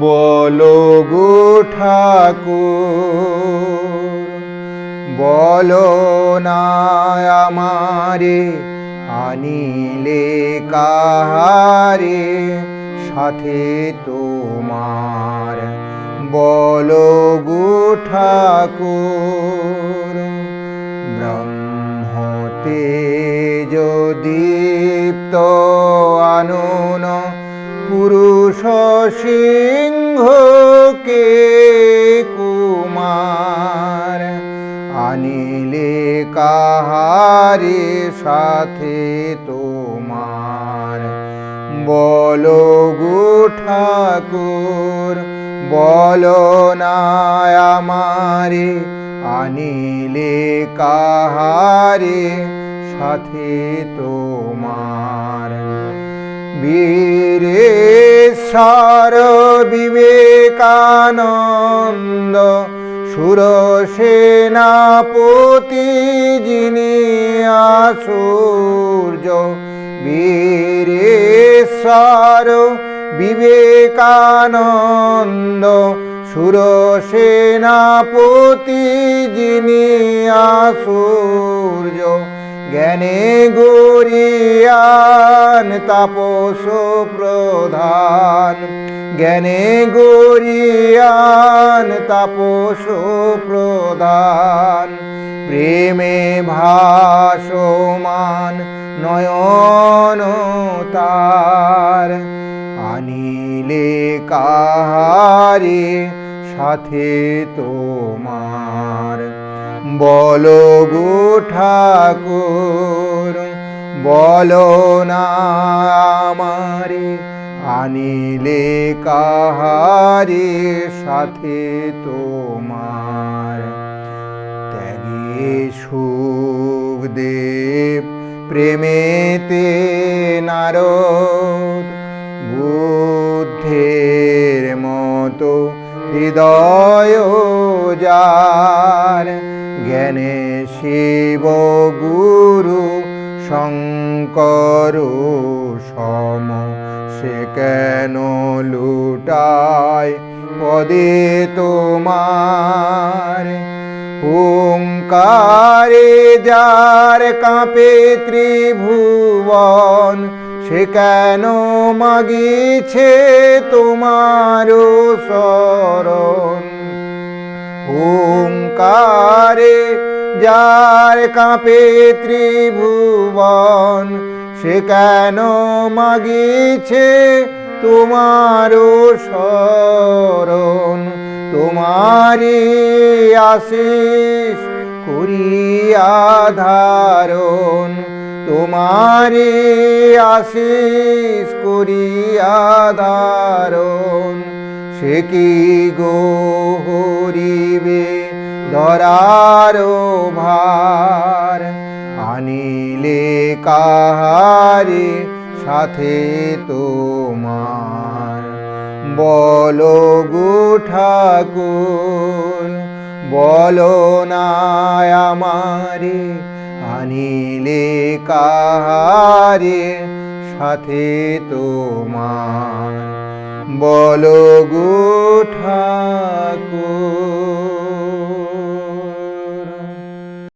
বলো গো ঠাকুর, বলো না আমারে আনিলে কাহারে সাথে তোমার। বলো গো ঠাকুর, ব্রহ্ম তেজ দীপ্ত আনুন পুরুষ সিংহ কে কুমার, আনিলে কাহারে সাথে তোমার। বলো গো ঠাকুর, বলো না আমারে আনিলে কাহারে সাথে তোমার। বীরেশ্বর বিবেকানন্দ সুরসেনাপতি যিনি আশুর্য, বীরেশ্বর বিবেকানন্দ সুরসেনাপতি যিনি আশুর্য, জ্ঞানে গরিয়ান তাপস প্রধান, জ্ঞানে গরিয়ান তাপস প্রধান, প্রেমে ভাসমান নয়ন তার, আনিলে কাহারে সাথে তোমার। বলো গো ঠাকুর, বলো না আমারে আনিলে কাহারে সাথে তোমার। ত্যাগে সুখদেব প্রেমেতে নারদ, বুদ্ধের মতো হৃদয় যার, জ্ঞানে শিব গুরু শঙ্কর সম, সে কেন লুটায় পদে তোমার। ওঙ্কারে যার কাঁপে ত্রিভুবন, সে কেন মাগিছে তোমার শরণ। ওঙ্কারে যার কাঁপে ত্রিভুবন, সে কেন মাগিছে তোমার শরণ। তোমারি আশিস করিয়া ধারণ, তোমারি আশিস করিয়া ধারণ, সে কি গো হরিবে ধরার ভার, আনিলে কাহারে সাথে তোমার। বলো গো ঠাকুর, বলো না আমারে আনিলে কাহারে সাথে তোমার। বলো গো ঠাকুর।